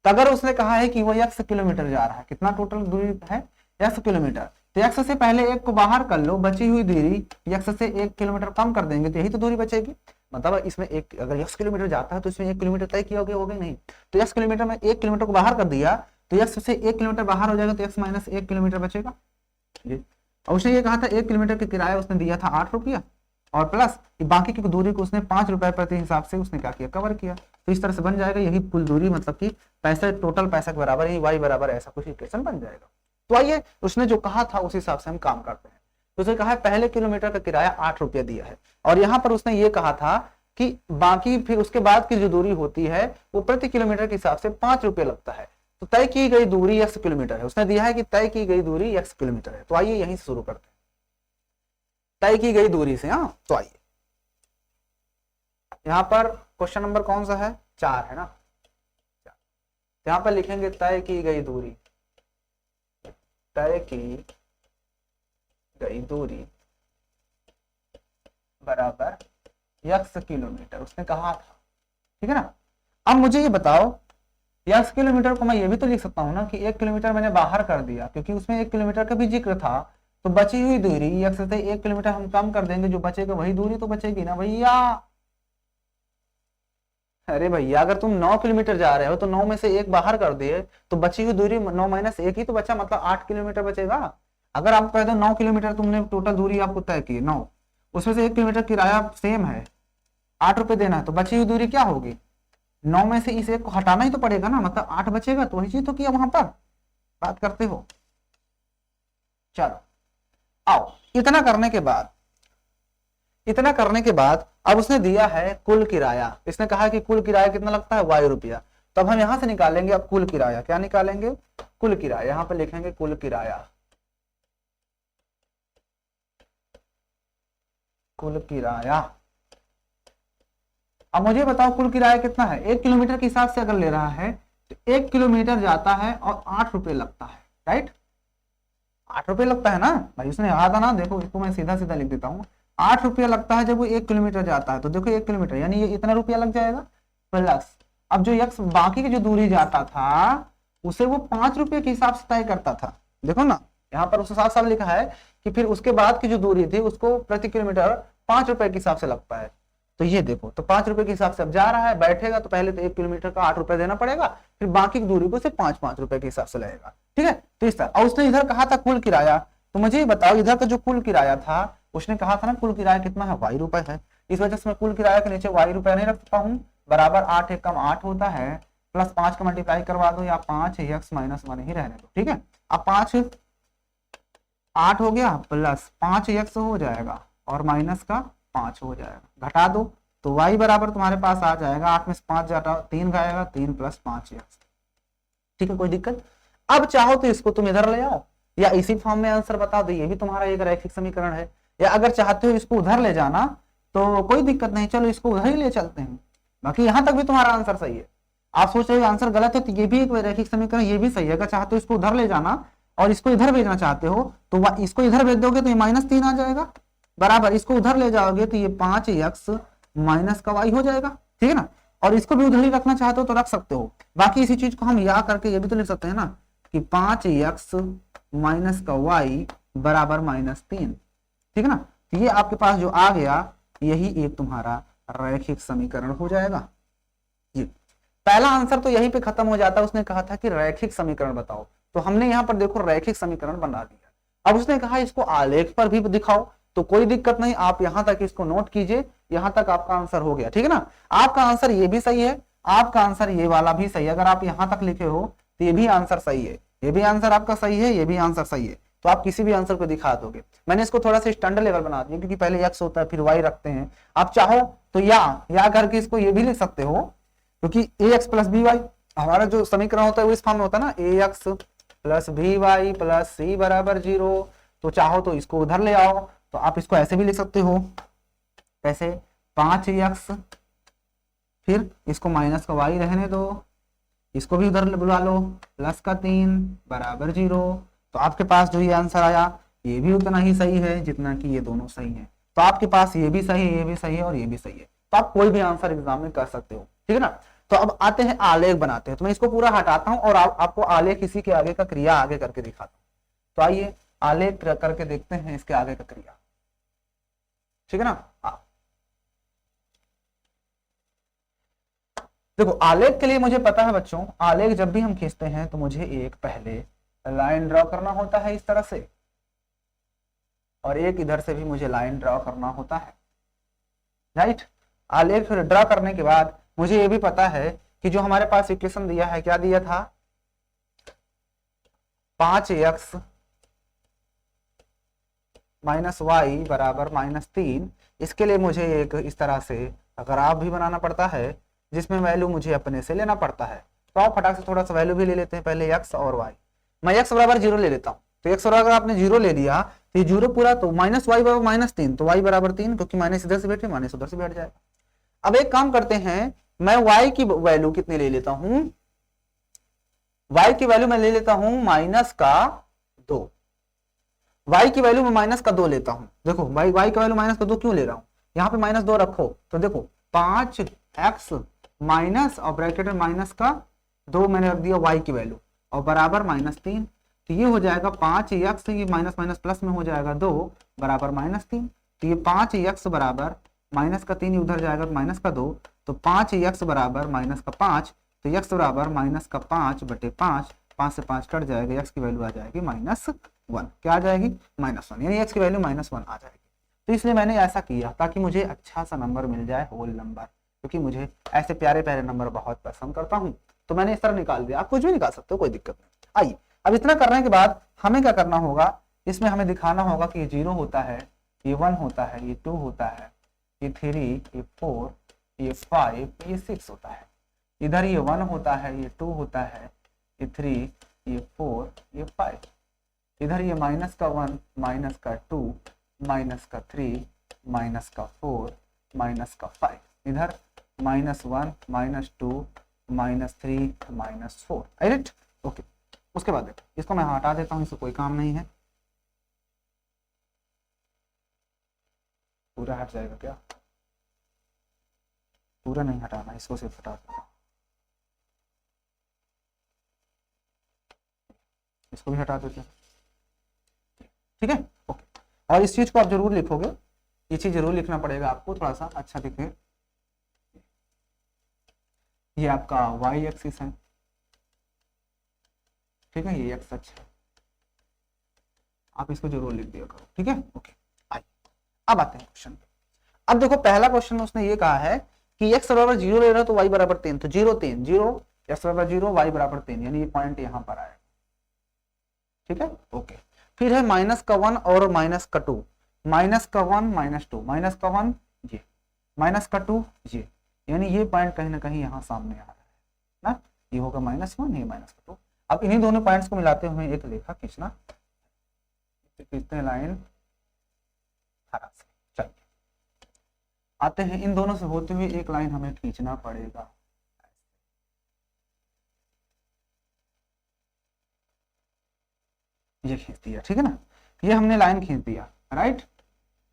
तो अगर उसने कहा है कि वो x किलोमीटर जा रहा है, कितना टोटल दूरी है x किलोमीटर, तो x से पहले 1 को बाहर कर लो, बची हुई दूरी x से 1 किलोमीटर कम कर देंगे तो यही तो दूरी बचेगी। मतलब इसमें एक अगर x किलोमीटर जाता है तो इसमें 1 किलोमीटर तय किया होगा नहीं, तो x किलोमीटर में 1 किलोमीटर को बाहर कर दिया तो x से 1 किलोमीटर बाहर हो जाएगा तो x माइनस 1 किलोमीटर बचेगा। और उसने ये कहा था 1 किलोमीटर का किराया उसने दिया था 8 रुपया और प्लस बाकी की दूरी को उसने 5 रुपए प्रति हिसाब से उसने क्या किया, कवर किया। तो इस तरह से बन जाएगा यही कुल दूरी, मतलब कि पैसे टोटल पैसा के बराबर ही y बराबर ऐसा कुछ इक्वेशन बन जाएगा। तो आइए उसने जो कहा था उस हिसाब से हम काम करते हैं। तो उसने कहा है पहले किलोमीटर का किराया 8 रुपया दिया है और यहाँ पर उसने ये कहा था कि बाकी फिर उसके बाद की जो दूरी होती है वो प्रति किलोमीटर के हिसाब से 5 रुपये लगता है। तो तय की गई दूरी x किलोमीटर है, उसने दिया है कि तय की गई दूरी x किलोमीटर है। तो आइए यहीं से शुरू करते हैं, तय की गई दूरी से। हाँ, तो आइए यहाँ पर क्वेश्चन नंबर कौन सा है, 4 है ना। यहाँ पर लिखेंगे तय की गई दूरी, तय की गई दूरी बराबर x किलोमीटर उसने कहा था, ठीक है ना। अब मुझे ये बताओ x किलोमीटर को मैं ये भी तो लिख सकता हूँ ना कि 1 किलोमीटर मैंने बाहर कर दिया क्योंकि उसमें 1 किलोमीटर का भी जिक्र था, तो बची हुई दूरी x से 1 किलोमीटर हम कम कर देंगे, जो बचेगा वही दूरी तो बचेगी ना भैया। अरे भैया अगर तुम 9 किलोमीटर जा रहे हो तो 9 में से 1 बाहर कर दिए तो बची हुई दूरी 9 माइनस 1 ही तो बचा, मतलब 8 किलोमीटर बचेगा। अगर आप कह दो 9 किलोमीटर तुमने टोटल दूरी आपको तय की 9, उसमें से 1 किलोमीटर किराया सेम है, 8 रुपए देना है, तो बची हुई दूरी क्या होगी, 9 में से इस 1 को हटाना ही तो पड़ेगा ना, मतलब 8 बचेगा। तो वही चीज तो किया वहां पर, बात करते हो। चलो आओ, इतना करने के बाद अब उसने दिया है कुल किराया। इसने कहा कि कुल किराया कितना लगता है, y रुपया। तब हम यहां से निकालेंगे अब कुल किराया। क्या निकालेंगे, कुल किराया। यहां पर लिखेंगे कुल किराया, कुल किराया। अब मुझे बताओ कुल किराया कितना है, 1 किलोमीटर के हिसाब से अगर ले रहा है तो 1 किलोमीटर जाता है और 8 रुपये लगता है, राइट। 8 रुपये लगता है ना भाई, उसने याद ना, देखो इसको मैं सीधा सीधा लिख देता हूँ। 8 रुपया लगता है जब वो 1 किलोमीटर जाता है, तो देखो 1 किलोमीटर यानी ये इतना रुपया लग जाएगा प्लस अब जो यक्स बाकी की जो दूरी जाता था उसे वो 5 रुपये के हिसाब से तय करता था। देखो ना यहाँ पर उसने साफ साफ लिखा है कि फिर उसके बाद की जो दूरी थी उसको प्रति किलोमीटर 5 रुपए के हिसाब से लगता है। तो ये देखो, तो 5 रुपए के हिसाब से अब जा रहा है, बैठेगा तो पहले तो 1 किलोमीटर का 8 रुपए देना पड़ेगा, फिर बाकी की दूरी को सिर्फ 5-5 रुपए के हिसाब से लगेगा, ठीक है। तो इस तरह। और उसने इधर कहा था कुल किराया, तो मुझे ये बताओ इधर का जो कुल किराया था उसने कहा था ना कुल किराया कितना है, y रुपए है। इस वजह से मैं कुल किराया के नीचे y रुपया नहीं रखता हूँ, बराबर 8 एक कम 8 होता है, प्लस 5 का मल्टीप्लाई करवा दो या 5 x माइनस 1 ही रहने दो, ठीक है। अब 5 8 हो गया प्लस 5 x हो जाएगा और माइनस का 5 हो जाएगा, घटा दो तो y बराबर तुम्हारे पास आ जाएगा 8 में से 5 जाता 3 आएगा, 3 प्लस 5x, ठीक है। कोई दिक्कत। अब चाहो तो इसको तुम इधर ले आओ या इसी फॉर्म में आंसर बता दो, ये भी तुम्हारा एक रैखिक समीकरण है। या अगर चाहते हो इसको उधर ले जाना तो कोई दिक्कत नहीं, चलो इसको उधर ही ले चलते हैं, बाकी यहां तक भी तुम्हारा आंसर सही है। आप सोच रहे हो आंसर गलत है तो ये भी एक रैखिक समीकरण, ये भी सही है। अगर चाहते हो इसको उधर ले जाना और इसको इधर भेजना चाहते हो तो इसको इधर भेज दोगे तो ये -3 आ जाएगा, बराबर इसको उधर ले जाओगे तो ये 5x माइनस का y हो जाएगा, ठीक है ना। और इसको भी उधर ही रखना चाहते हो तो रख सकते हो। बाकी इसी चीज को हम या करके ये भी तो लिख सकते हैं ना कि 5x माइनस का y बराबर -3, ठीक है ना। तो ये आपके पास जो आ गया यही एक तुम्हारा रैखिक समीकरण हो जाएगा। ये पहला आंसर तो यहीं पे खत्म हो जाता है। उसने कहा था कि रैखिक समीकरण बताओ, तो हमने यहाँ पर देखो रैखिक समीकरण बना दिया। अब उसने कहा इसको आलेख पर भी दिखाओ, तो कोई दिक्कत नहीं, आप यहां तक इसको नोट कीजिए, यहां तक आपका आंसर हो गया, ठीक है ना। आपका आंसर ये भी सही है आपका आंसर ये वाला भी सही है। अगर आप यहां तक लिखे हो तो ये भी आंसर सही है, ये भी आंसर आपका सही है, ये भी आंसर सही है, तो आप किसी भी आंसर को दिखा दोगे। मैंने इसको थोड़ा सा स्टैंडर्ड लेवल बना दिया क्योंकि पहले एक्स होता है फिर वाई रखते हैं। आप चाहो तो या करके इसको ये भी लिख सकते हो, क्योंकि ए एक्स प्लस बी वाई हमारा जो समीकरण होता है वो इस फॉर्म में होता है ना, A X plus B Y plus C बराबर 0। तो चाहो तो इसको उधर ले आओ, तो आप इसको ऐसे भी लिख सकते हो, कैसे 5x, फिर इसको माइनस का y रहने दो, इसको भी उधर बुला लो, प्लस का 3 बराबर 0। तो आपके पास जो ये आंसर आया ये भी उतना ही सही है जितना कि ये दोनों सही है। तो आपके पास ये भी सही है, ये भी सही है और ये भी सही है, तो आप कोई भी आंसर एग्जाम में कर सकते हो, ठीक है ना। तो अब आते हैं आलेख बनाते हैं। तो मैं इसको पूरा हटाता हूं और आपको आलेख इसी के आगे का क्रिया आगे करके दिखाता हूं। तो आइए आलेख करके देखते हैं इसके आगे का क्रिया, ठीक है ना। देखो आलेख के लिए मुझे पता है बच्चों, आलेख जब भी हम खींचते हैं तो मुझे एक पहले लाइन ड्रॉ करना होता है इस तरह से, और एक इधर से भी मुझे लाइन ड्रॉ करना होता है, राइट। आलेख फिर ड्रॉ करने के बाद मुझे ये भी पता है कि जो हमारे पास इक्वेशन दिया है, क्या दिया था, 5x माइनस वाई बराबर -3। इसके लिए मुझे एक इस तरह से ग्राफ भी बनाना पड़ता है जिसमें वैल्यू मुझे अपने से लेना पड़ता है। तो आप फटाक से थोड़ा सा वैल्यू भी ले लेते हैं, पहले x और y। मैं x बराबर 0 ले लेता हूँ, तो x बराबर अगर आपने 0 ले लिया तो ये 0 पूरा, तो माइनस वाई बराबर -3, तो y बराबर 3, क्योंकि माइनस इधर से बैठे माइनस उधर से बैठ जाएगा। अब एक काम करते हैं, मैं y की वैल्यू कितनी ले लेता हूं, y की वैल्यू मैं ले लेता हूं -2, y की वैल्यू मैं -2 लेता हूं। देखो y का वैल्यू -2 क्यों ले रहा हूं, यहाँ पे -2 रखो तो देखो 5x माइनस और ब्रैकेट में -2 मैंने रख दिया y की वैल्यू और बराबर -3। तो ये हो जाएगा 5x, ये माइनस माइनस प्लस में हो जाएगा 2 बराबर -3। तो ये 5x बराबर -3 उधर जाएगा -2, तो 5x बराबर -5, तो x बराबर -5/5, 5 से 5 कट जाएगा, x की वैल्यू आ जाएगी -1। क्या आ जाएगी, -1, यानी x की वैल्यू -1 आ जाएगी। तो इसलिए मैंने ऐसा किया ताकि मुझे अच्छा सा नंबर मिल जाए, होल नंबर, क्योंकि मुझे ऐसे प्यारे प्यारे नंबर बहुत पसंद करता हूं। तो मैंने इस तरह निकाल दिया, आप कुछ भी निकाल सकते हो, कोई दिक्कत नहीं। आइए अब इतना करने के बाद हमें क्या करना होगा, इसमें हमें दिखाना होगा कि ये 0 होता है, ये 1 होता है, ये 2 होता है, ये 3, ये 4, ये 5, ये 6 होता है। इधर ये 1 होता है, ये 2 होता है, ये 3, ये 4, ये 5। इधर ये -1, -2, -3, -4, -5। इधर -1, -2, -3, -4। Right, okay. उसके बाद देखो इसको मैं हटा देता हूं, इससे कोई काम नहीं है, पूरा हट जाएगा क्या, पूरा नहीं हटाना, इसको सिर्फ हटा देना, इसको भी हटा देते हैं, ठीक है, ओके। और इस चीज को आप जरूर लिखोगे, ये चीज जरूर लिखना पड़ेगा आपको, थोड़ा सा अच्छा दिखे। ये आपका y एक्सिस है, ठीक है, ये x अक्ष है, आप इसको जरूर लिख दिया करो, ठीक है, ओके। आइए अब आते हैं क्वेश्चन पे। अब देखो पहला क्वेश्चन में उसने ये कहा है कि x बराबर 0 ले रहा है तो y बराबर 3, तो 0 3 0, x बराबर 0 y बराबर 3, यानी ये पॉइंट यहाँ पर आएगा, ठीक है, ओके। फिर है -1 और -2, -1 -2, -1 ये, -2 ये, यानी ये पॉइंट कहीं ना कहीं यहाँ सामने आ रहा है ना, ये होगा -1, ये -2। अब इन्हीं दोनों पॉइंट्स को मिलाते हुए एक रेखा खींचना, खींचते हैं लाइन हरा से। चलिए आते हैं, इन दोनों से होते हुए एक लाइन हमें खींचना पड़ेगा, ये खींच दिया, ठीक है ना, ये हमने लाइन खींच दिया, राइट,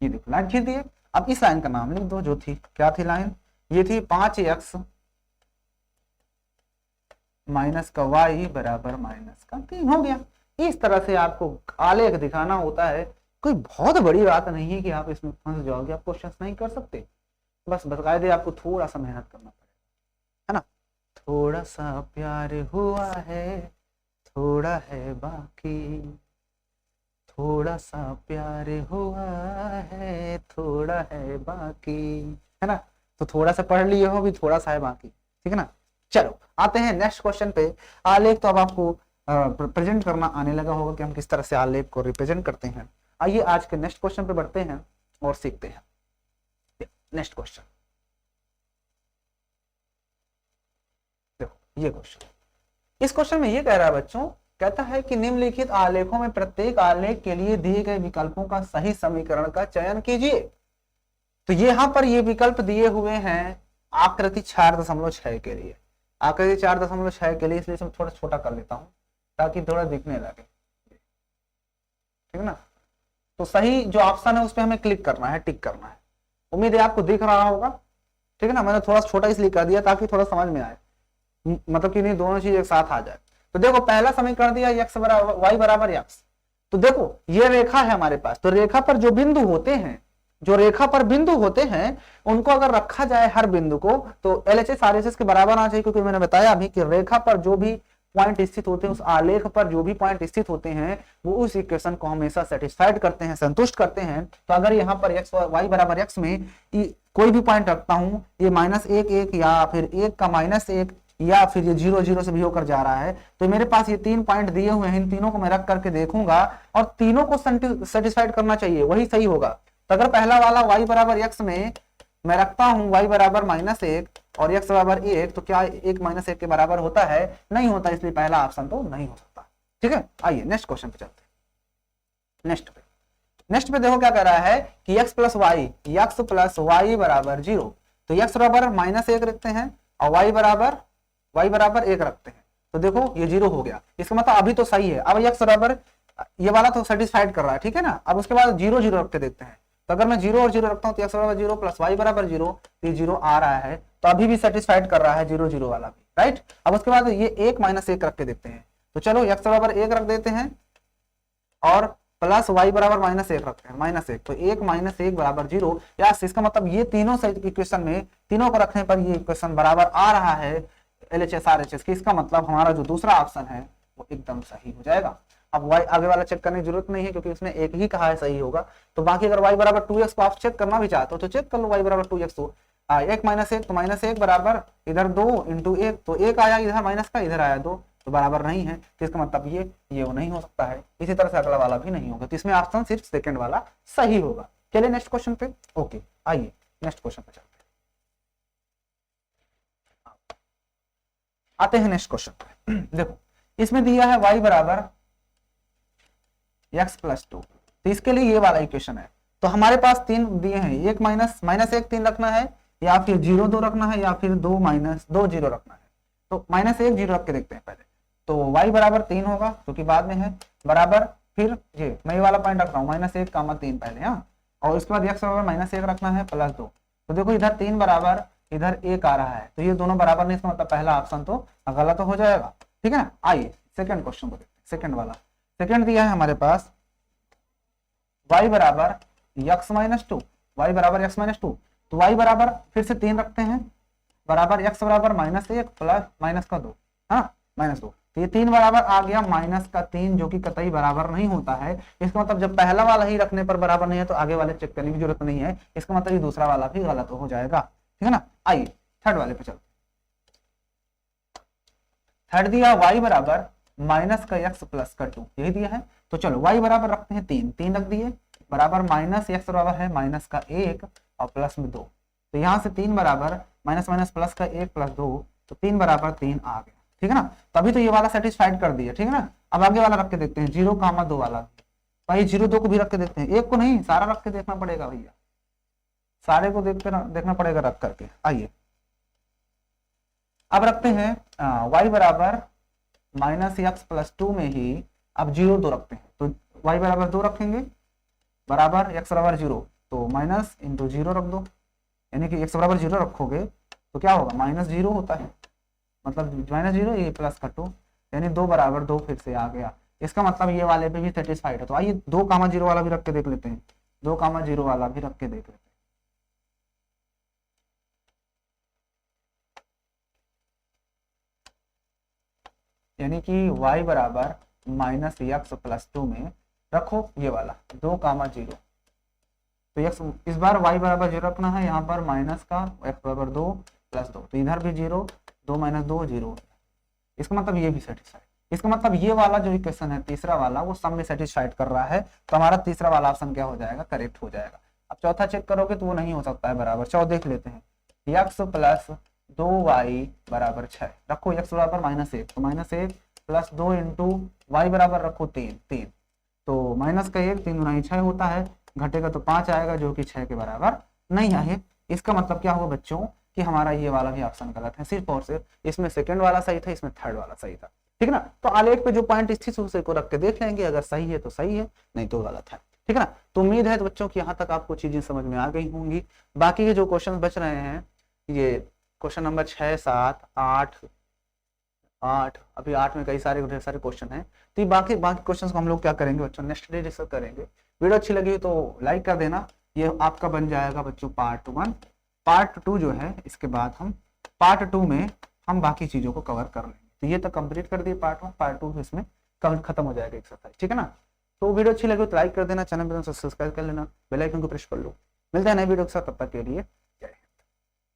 ये देखो लाइन खींच दिए। अब इस लाइन का नाम लिख दो, जो थी, क्या थी लाइन, ये थी 5x -y बराबर -3 हो गया। इस तरह से आपको आलेख दिखाना होता है, कोई बहुत बड़ी बात नहीं है कि आप इसमें फंस जाओगे, आप क्वेश्चन नहीं कर सकते, बस बकायदे आपको थोड़ा सा मेहनत करना पड़ेगा, है ना। थोड़ा सा प्यार हुआ है, थोड़ा है बाकी, थोड़ा सा प्यार हुआ है, थोड़ा है बाकी, है ना। तो थोड़ा सा पढ़ लिए हो, भी थोड़ा सा है बाकी, ठीक है ना। चलो आते हैं नेक्स्ट क्वेश्चन पे। आलेख तो अब आपको प्रेजेंट करना आने लगा होगा कि हम किस तरह से आलेख को रिप्रेजेंट करते हैं। आइए आज के नेक्स्ट क्वेश्चन पे बढ़ते हैं और सीखते हैं। नेक्स्ट क्वेश्चन देखो, ये क्वेश्चन, इस क्वेश्चन में ये कह रहा है बच्चों, कहता है कि निम्नलिखित आलेखों में प्रत्येक आलेख के लिए दिए गए विकल्पों का सही समीकरण का चयन कीजिए। तो यहां पर ये विकल्प दिए हुए हैं आकृति 4.6 के लिए, आकृति 4.6 के लिए, इसलिए मैं थोड़ा छोटा कर लेता हूं ताकि थोड़ा दिखने लगे, ठीक है ना। तो सही जो ऑप्शन है उस पर हमें क्लिक करना है, टिक करना है। उम्मीद है आपको दिख रहा होगा, ठीक है ना। मैंने थोड़ा छोटा इसलिए कर दिया ताकि थोड़ा समझ में आए, मतलब कि नहीं दोनों चीज एक साथ आ जाए। तो देखो पहला समीकरण दिया y बराबर x। तो देखो ये रेखा है हमारे पास, तो रेखा पर जो बिंदु होते हैं, जो रेखा पर बिंदु होते हैं उनको अगर रखा जाए हर बिंदु को तो LHS RHS के बराबर आना चाहिए, क्योंकि मैंने बताया अभी कि रेखा पर जो भी पॉइंट स्थित होते हैं, उस आलेख पर जो भी पॉइंट स्थित होते हैं वो उस इक्वेशन को हमेशा सेटिस्फाइड करते हैं, संतुष्ट करते हैं। तो अगर यहाँ पर y बराबर x में कोई भी पॉइंट रखता हूं, ये -1 1 या फिर 1 का -1 या फिर ये 0 0 से भी होकर जा रहा है, तो मेरे पास ये 3 पॉइंट दिए हुए हैं, इन तीनों को मैं रख करके देखूंगा और तीनों को सेटिस्फाइड करना चाहिए, वही सही होगा। तो अगर पहला वाला y बराबर x में मैं रखता हूं y बराबर -1 और x बराबर 1, तो क्या 1 -1 के बराबर होता है? नहीं होता, इसलिए पहला ऑप्शन तो नहीं हो सकता। ठीक है, आइए नेक्स्ट क्वेश्चन पे चलते हैं। नेक्स्ट पे देखो क्या कह रहा है कि x प्लस वाई बराबर 0। तो x बराबर -1 रखते हैं और y बराबर 1 रखते हैं, तो देखो ये 0 हो गया। इसका मतलब अभी तो सही है। अब x बराबर ये वाला तो सेटिस्फाइड कर रहा है, ठीक है ना। अब उसके बाद 0 0 रख के देखते हैं। तो अगर मैं 0 और 0 रखता हूँ तो x बराबर 0 प्लस y बराबर 0, ये 0 आ रहा है, तो अभी भी सेटिस्फाइड कर रहा है 0 0 वाला भी, राइट। अब उसके बाद ये 1 -1 रख के देखते हैं। तो चलो x बराबर 1 रख देते हैं और प्लस y बराबर -1 रखते हैं, -1, तो 1 -1 बराबर 0। या इसका मतलब ये तीनों इक्वेशन में तीनों को रखने पर ये इक्वेशन बराबर आ रहा है LHS RHS की। इसका मतलब हमारा जो दूसरा ऑप्शन है वो एकदम सही हो जाएगा। अब y आगे वाला चेक करने की जरूरत नहीं है, क्योंकि उसने एक ही कहा है सही होगा। तो बाकी अगर y बराबर 2x को आप चेक करना भी चाहते हो तो चेक कर लो, y बराबर 2x। तो 1 -1, तो -1 बराबर इधर 2 × 1, तो 1 आया इधर माइनस का, इधर आया 2, तो बराबर नहीं है। तो इसका मतलब ये वो नहीं हो सकता है। इसी तरह से अगला वाला भी नहीं होगा, तो इसमें ऑप्शन सिर्फ सेकंड वाला सही होगा। चलिए नेक्स्ट क्वेश्चन पे। ओके, आइए नेक्स्ट क्वेश्चन पे चलते हैं। आते हैं नेक्स्ट क्वेश्चन पे। देखो इसमें दिया है y बराबर x प्लस 2, तो इसके लिए ये वाला इक्वेशन है। तो हमारे पास 3 दिए हैं, 1 -1 3 रखना है, या फिर 0 2 रखना है, या फिर 2 -2 0 रखना है। तो -1 0 रख के देखते हैं पहले। तो y बराबर 3 होगा, क्योंकि बाद में है, बराबर फिर ये मैं ये वाला पॉइंट रख रहा हूँ -1 3 पहले, हाँ। और उसके बाद x बराबर -1 रखना है प्लस 2। तो देखो इधर 3 बराबर इधर 1 आ रहा है, तो ये दोनों बराबर नहीं, इसका मतलब पहला ऑप्शन तो गलत हो जाएगा। ठीक है ना। आइए सेकंड क्वेश्चन को देखते हैं। सेकंड वाला, सेकंड दिया है हमारे पास y बराबर x -2, y बराबर x -2। तो y बराबर फिर से 3 रखते हैं, बराबर x बराबर -1 प्लस माइनस का 2, हाँ -2। तो ये 3 बराबर आ गया -3, जो कि कतई बराबर नहीं होता है। इसका मतलब जब पहला वाला ही रखने पर बराबर नहीं है तो आगे वाले चेक करने की जरूरत नहीं है। इसका मतलब ये दूसरा वाला भी गलत हो जाएगा। ठीक है ना। आइए थर्ड वाले पे चलते। थर्ड दिया y बराबर -x प्लस 2, यही दिया है। तो चलो y बराबर रखते हैं 3 रख दिए, बराबर -x बराबर है -1 और प्लस में 2। तो यहाँ से 3 बराबर माइनस प्लस का 1 प्लस 2, तो 3 बराबर 3 आ गया। ठीक है ना। तभी तो ये वाला सेटिस्फाइड कर दिया। ठीक है ना। अब आगे वाला रख के देखते हैं, 0, 2 वाला। भाई 0 2 को भी रख के देखते हैं, एक को नहीं सारा रख के देखना पड़ेगा भैया, सारे को देखना पड़ेगा रख करके। आइए अब रखते हैं y बराबर -x प्लस 2 में ही अब 0 2 रखते हैं। तो y बराबर 2 रखेंगे, बराबर x बराबर 0, तो माइनस इंटू 0 रख दो, यानी कि x बराबर 0 रखोगे तो क्या होगा, -0 होता है, मतलब -0 ये प्लस का 2, यानी 2 बराबर 2 फिर से आ गया। इसका मतलब ये वाले पे भी सेटिस्फाइड है। तो आइए 2, 0 वाला भी रख के देख लेते हैं, 2, 0 वाला भी रख के देख लेते हैं। यानी कि y बराबर -x प्लस 2 में रखो ये वाला 2, 0। तो x इस बार y बराबर 0 रखना है, यहाँ पर माइनस का x बराबर 2 प्लस 2, तो इधर भी 0 2 माइनस 2 0। इसका मतलब ये भी सेटिस्फाइड। इसका मतलब ये वाला जो इक्वेशन है तीसरा वाला वो सम में सेटिस्फाइड कर रहा है, तो हमारा तीसरा वाला ऑप्शन क्या हो जाएगा, करेक्ट हो जाएगा। अब चौथा चेक करोगे तो वो नहीं हो सकता है बराबर। चौथा देख लेते हैं, x प्लस 2y बराबर 6 रखो, x बराबर -1 तो -1 प्लस 2 इंटू वाई बराबर रखो 3 तो माइनस का 1 3 गुना 6 होता है, घटेगा तो 5 आएगा जो कि 6 के बराबर नहीं है। इसका मतलब क्या होगा बच्चों कि हमारा ये वाला भी ऑप्शन गलत है, सिर्फ और सिर्फ इसमें सेकंड वाला सही था, इसमें थर्ड वाला सही था, ठीक है ना। तो आलेख पे जो पॉइंट स्थित उसे को रख के देख लेंगे, अगर सही है तो सही है, नहीं तो गलत है, ठीक है ना। तो उम्मीद है तो बच्चों की यहाँ तक आपको चीजें समझ में आ गई होंगी। बाकी के जो क्वेश्चन बच रहे हैं, ये क्वेश्चन नंबर 6 7 8 अभी 8 में कई सारे ढेर सारे क्वेश्चन हैं, तो बाकी क्वेश्चन को हम लोग क्या करेंगे बच्चों, नेक्स्ट डे डिस्कस करेंगे। वीडियो अच्छी लगी तो लाइक कर देना। ये आपका बन जाएगा बच्चों पार्ट 1। पार्ट 2 जो है इसके बाद हम पार्ट 2 में हम बाकी चीजों को कवर कर लेंगे। तो ये तक कंप्लीट कर दिए पार्ट 1, पार्ट 2 इसमें खत्म हो जाएगा एक्सरसाइज, ठीक है ना। तो वीडियो अच्छी लगी तो लाइक कर देना, चैनल पर सब्सक्राइब कर लेना, बेल आइकन को प्रेस कर लो। मिलता है नए वीडियो के साथ, तब तक के लिए